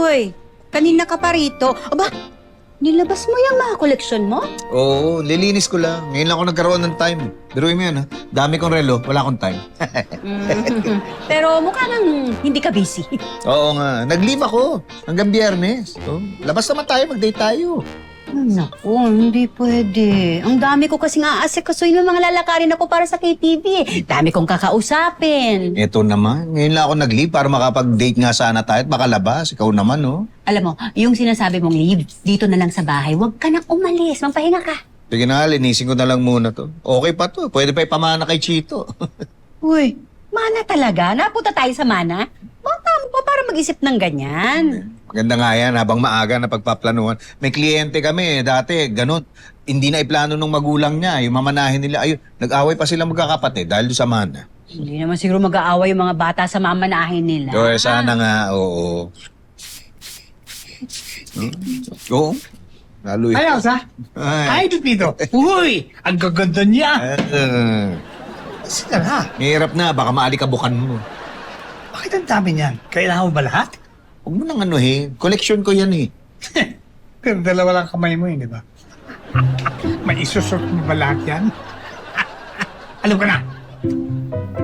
Uy, kanina ka pa rito. Aba, nilabas mo yung mga koleksyon mo? Oo, lilinis ko lang. Ngayon lang ako nagkaroon ng time. Biruin mo yan, ha? Dami kong relo, wala akong time. Pero mukha nang hindi ka busy. Oo nga, nag-leave ako hanggang Biyernes. Oh, labas naman tayo, mag-date tayo. Naku, hindi pwede. Ang dami ko kasing aasikasuhin ng mga lalakarin ako para sa KTV eh. Dami kong kakausapin. Ito naman, ngayon lang ako nag-leave para makapag-date nga sana tayo at makalabas. Ikaw naman, oh. Alam mo, yung sinasabi mong leave, dito na lang sa bahay, huwag ka nang umalis. Magpahinga ka. Sige na, linisin ko na lang muna to. Okay pa to, pwede pa ipamana kay Chito. Uy, mana talaga? Napunta tayo sa mana? Bata mo pa para mag-isip ng ganyan. Maganda nga yan, habang maaga na pagpaplanuhan. May kliyente kami, dati, ganun. Hindi na iplano ng magulang niya, yung mamanahin nila. Ayun, nag-away pa sila magkakapatid dahil doon sa mana. Hindi naman siguro mag-aaway yung mga bata sa mamanahin nila. So, sana nga, oo. Oo. Lalo yun. Ay, Elsa. Ay. Ay, Pipito. Uy, ang gaganda niya. Sige na. Hirap na, baka maalikabukan mo. Bakit ang dami niyan? Kailangan mo ba lahat? Huwag mo nang anuhin. Collection ko yan eh. Pero dalawa lang kamay mo yun, di ba? May isusort mo ba lahat yan? Alam ko na.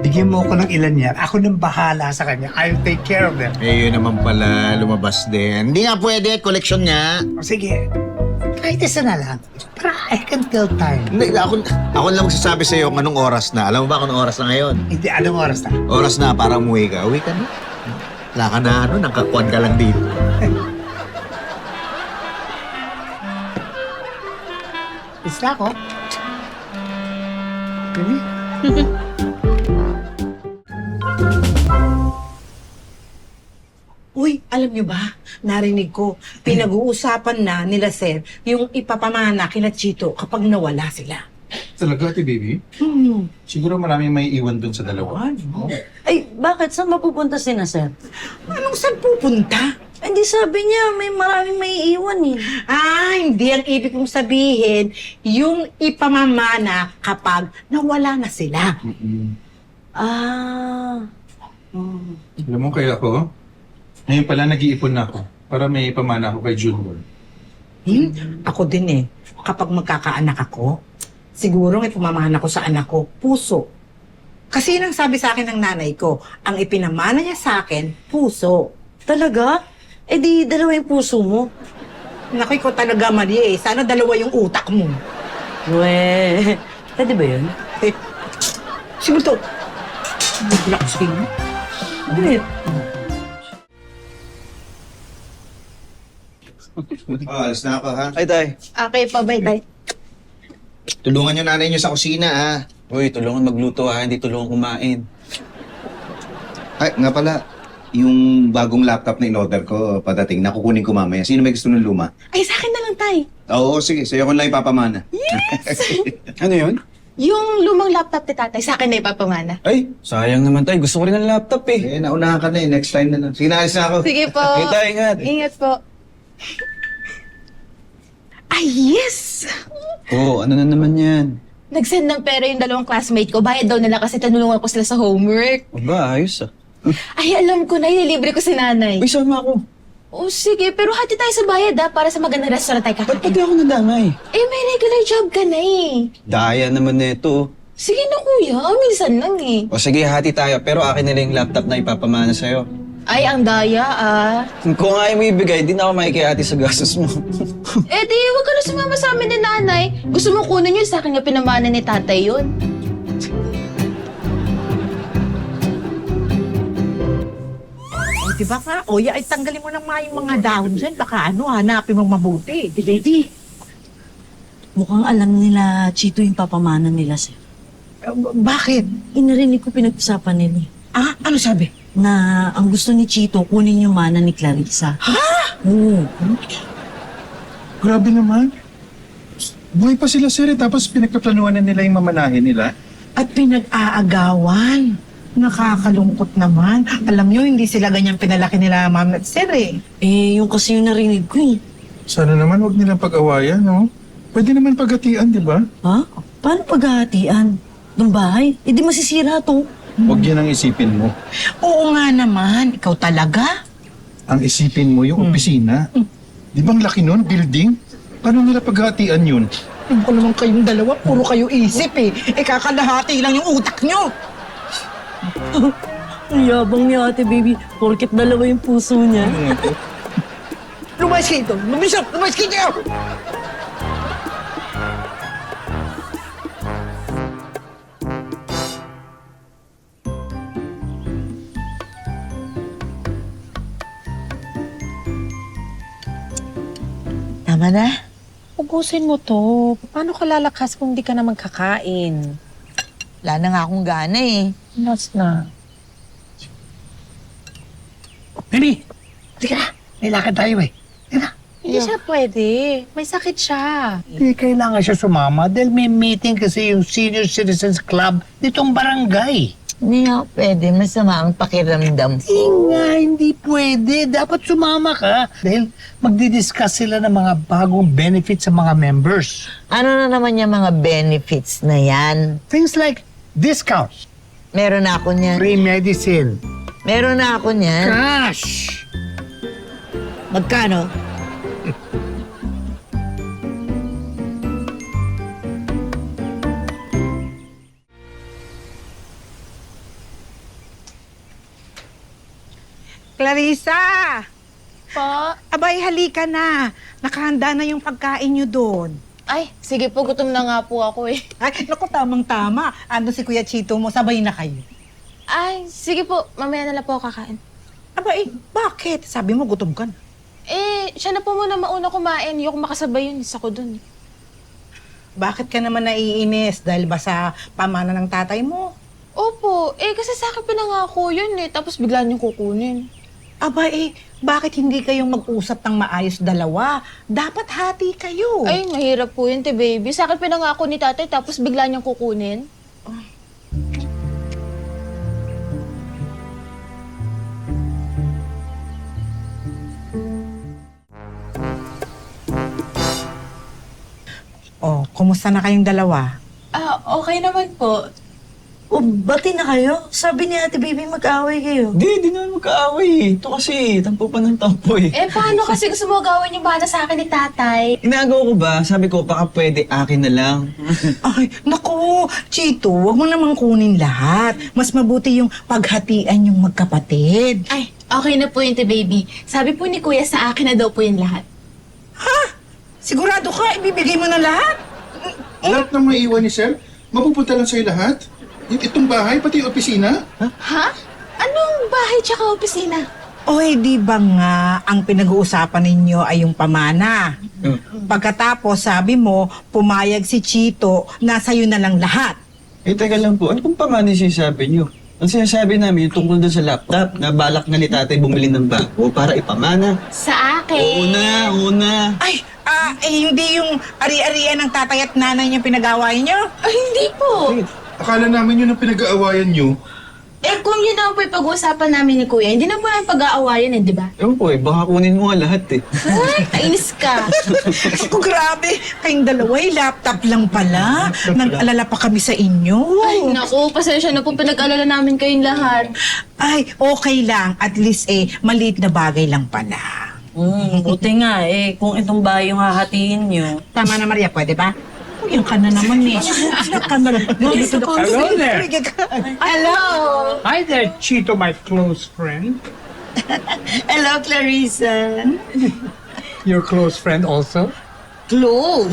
Bigyan mo ako ng ilan yan. Ako nang bahala sa kanya. I'll take care of them. Eh, yun naman pala, lumabas din. Hindi nga pwede, collection niya. O sige, kahit isa na lang. Para I can tell time. Hindi, ako lang magsasabi sa'yo kung anong oras na. Alam mo ba kung anong oras na ngayon? Hindi, anong oras na? Oras na para umuwi ka. Uwi ka na. Wala ka na, nangkakuan ka lang dito. Isla ko. Really? Uy, alam niyo ba? Narinig ko, pinag-uusapan na nila Sir yung ipapamana kina Chito kapag nawala sila. Talaga, Ate Baby? Siguro maraming may iwan dun sa dalawa. Ay, bakit? Saan mapupunta si na, sir? Anong saan pupunta? Hindi sabi niya, may maraming may iwan eh. Ah, hindi ang ibig kong sabihin, yung ipamamana kapag nawala na sila. Ah. Alam mo kaya ako, ngayon pala nag-iipon na ako para may pamana ako kay Junior. Ako din eh. Kapag magkakaanak ako, siguro may pamamana ko sa anak ko, puso. Kasi nang sabi sa akin ng nanay ko, ang ipinamana niya sa akin, puso. Talaga? Eh di, dalawa yung puso mo. Naku, ko talaga mali eh. Sana dalawa yung utak mo. Weh, pwede ba yun? Eh, siguro to. Relaxing. Wait. Alis na ako, ha? Ay, tay. Okay pa ba, Tay? Tulungan niyo nanay niyo sa kusina, ha? Uy, tulungan magluto ha, hindi tulungan kumain. Ay, nga pala, yung bagong laptop na in-order ko, padating, nakukunin ko mamaya. Sino may gusto ng luma? Ay, sa akin na lang, Tay. Oo, sige. Sa'yo ko lang ipapamana. Ano yun? Yung lumang laptop ni Tatay, sa akin na ipapamana. Ay, sayang naman tay. Gusto ko rin ng laptop eh. Eh, naunahan ka na eh. Next time na lang. Sige, naalis na ako. Sige po. Ay, tay, ingat. Ingat po. Ay, yes! Oo, ano na naman yan? Nag-send ng pera yung dalawang classmate ko. Bayad daw nila kasi tinulungan ko sila sa homework. Aba, ayos ah. Ay, alam ko na, ililibre ko si nanay. Uy, sama ako. Oh, sige, pero hati tayo sa bayad para sa magandang restaurant tayo Ba't kakain. pati ako nadamay? Eh, may regular job ka na eh. Daya naman nito. Sige na kuya, minsan lang eh. O sige, hati tayo. Pero akin na lang yung laptop na ipapamana sa'yo. Ay, ang daya ah. Kung ayaw mo ibigay, di na ako makikihati sa gastos mo. Eh di, huwag ka na sumama sa amin ni nanay. Gusto mo kunin yun, sa akin nga pinamana ni tatay yun. O, diba ka? O, ay tanggalin mo ng yung mga dahon dyan. Baka hanapin mong mabuti. Di, baby. Mukhang alam nila, Chito yung papamana nila, sir. Bakit? Inarinig ko pinag-usapan nila eh, Ah, ano sabi? na ang gusto ni Chito kunin yung mana ni Clarissa. Ha? Oo. Grabe naman. Buhay pa sila, sir, tapos pinagpaplanuhan na nila yung mamanahin nila. At pinag-aagawan. Nakakalungkot naman. Alam nyo, hindi sila ganyan pinalaki nila ma'am at sir eh. Eh, yung kasi yung narinig ko eh. Sana naman wag nilang pag-awayan, no? Pwede naman paghatian, di ba? Ha? Paano paghahatian? Ng bahay? Eh di masisira to. Huwag yan ang isipin mo. Oo nga naman. Ikaw talaga? Ang isipin mo yung opisina. Di ba ang laki nun, building? Paano nila paghatian yun? Ano ko naman kayong dalawa, puro kayo isip eh. Eh kakalahati lang yung utak nyo. Ang yabang ni ate baby. Porket dalawa yung puso niya. Lumayas kayo ito. Lumayas kayo! Tama na. Ubusin mo to. Paano ka lalakas kung di ka naman kakain? Wala na nga akong gana eh. Nas na. Baby, halika na. May lakad tayo eh. Hindi siya pwede. May sakit siya. Hindi kailangan siya sumama dahil may meeting kasi yung Senior Citizens Club ditong barangay. Hindi nga pwede. Masama ang pakiramdam ko. Hindi pwede. Dapat sumama ka dahil magdi-discuss sila ng mga bagong benefits sa mga members. Ano na naman yung mga benefits na yan? Things like discounts, Meron na ako niyan. free medicine, Meron na ako niyan. cash. Magkano? Clarissa! Pa? Abay, halika na. Nakahanda na yung pagkain nyo doon. Ay, sige po, gutom na nga po ako eh. Ay, naku, tamang-tama. Ando si Kuya Chito mo, sabay na kayo. Ay, sige po, mamaya na lang po ako kakain. Abay, bakit? Sabi mo, gutom ka na. Eh, siya na po muna mauna kumain. Yung makasabay yun, isa ko dun. Bakit ka naman naiinis? Dahil ba sa pamana ng tatay mo? Opo, eh kasi sa akin pinangako yun eh, tapos bigla niyong kukunin. Aba bakit hindi kayong mag-usap ng maayos dalawa? Dapat hati kayo. Ay, mahirap po yun, te baby. Sa akin pinangako ni tatay, tapos bigla niyang kukunin. Oh, kumusta na kayong dalawa? Ah, okay naman po. O, bati na kayo? Sabi ni ate baby mag-away kayo. Di naman magkaaway eh. Ito kasi, tampo pa ng tampo eh. Eh, paano kasi gusto mo gawin yung bata sa akin ni tatay? Inagaw ko ba? Sabi ko, baka pwede akin na lang. Ay, naku, Chito, wag mo namang kunin lahat. Mas mabuti yung paghatian yung magkapatid. Ay, okay na po yun, te baby. Sabi po ni kuya sa akin na daw po yung lahat. Sigurado ka, ibibigay mo na lahat? Lahat ng maiiwan ni Sir, mapupunta lang sa'yo lahat? Itong bahay, pati yung opisina? Ha? Anong bahay tsaka opisina? O di ba nga ang pinag-uusapan ninyo ay yung pamana? Pagkatapos sabi mo, pumayag si Chito na sa'yo na lang lahat. Eh, teka lang po. Ano pong pamani sinasabi niyo? Ang sinasabi namin yung tungkol doon sa laptop na balak na ni tatay bumili ng bago para ipamana. Sa akin. Una. Ay, hindi yung ari-arian ng tatay at nanay niyo pinag-awayan niyo? Ay, hindi po. Akala namin yun ang pinag-aawayan nyo. Eh, kung yun na po yung pag-uusapan namin ni kuya, hindi na po namin pag-aawayan eh, di ba? Ewan po eh, baka kunin mo nga lahat eh. Ay, kainis ka. Ako, grabe. Kayong dalawa, laptop lang pala. Nag-alala pa kami sa inyo. Ay, naku, pasensya na po pinag-alala namin kayong lahat. Ay, okay lang. At least maliit na bagay lang pala. Buti nga eh. Kung itong bahay yung hahatiin nyo. Tama na, Maria. Pwede ba? Yan ka na naman eh. Yan ka na. Hello there. Hello! Hi there, Chito, my close friend. Hello, Clarissa. Your close friend also? Close.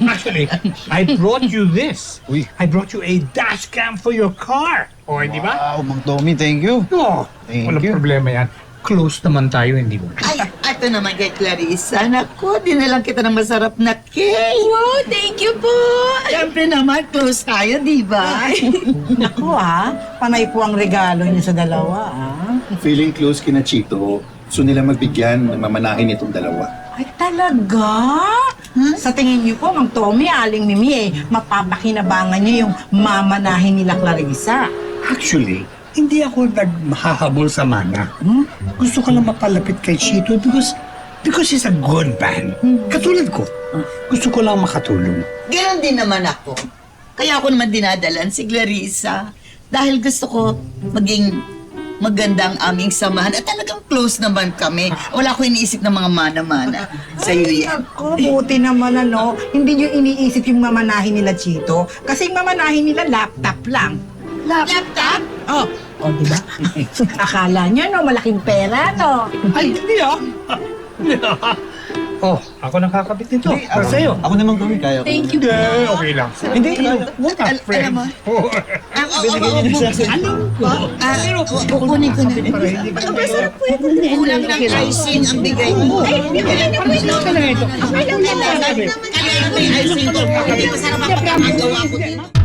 Actually, I brought you this. I brought you a dash cam for your car. O, di ba? Wow, Mang Tommy, thank you. No, Thank walang you. problema yan. Close naman tayo, hindi ba? Ay, ito naman kay Clarissa. Naku, dinalang kita ng masarap na cake. Wow, thank you po! Siyempre naman, close tayo, di ba? Naku panay po ang regalo niyo sa dalawa Feeling close kina Chito, gusto nila magbigyan, mamanahin itong dalawa. Ay, talaga? Sa tingin niyo po, Mang Tommy, Aling Mimi mapapakinabangan niyo yung mamanahin nila Clarissa. Actually, hindi ako nagmahahabol sa mana. Gusto ko lang mapalapit kay Chito because he's a good man. Katulad ko. Gusto ko lang makatulong. Ganon din naman ako. Kaya ako naman dinadalan si Clarissa. Dahil gusto ko maging maganda ang aming samahan at talagang close naman kami. Wala ko iniisip ng mga mana-mana. Sa'yo yan. Ako, buti naman ano, hindi nyo iniisip yung mamanahin nila Chito. Kasi yung mamanahin nila laptop lang. Laptop? Oh, di ba? Akala nyo, no, malaking pera, no? Ay, hindi ah. Oh, ako nakakabit nito. Para sa'yo. Ako naman kami, kaya ko. Thank you. Hindi, okay lang. Hindi, What a friend. Alam mo, Oh, Binigyan niyo sa akin. Pero kukunin ko na. para hindi ka Kulang ng icing ang bigay mo. Ay, Ito na ito. kaya may icing ko. Hindi masarap ang pagkakagawa ko dito.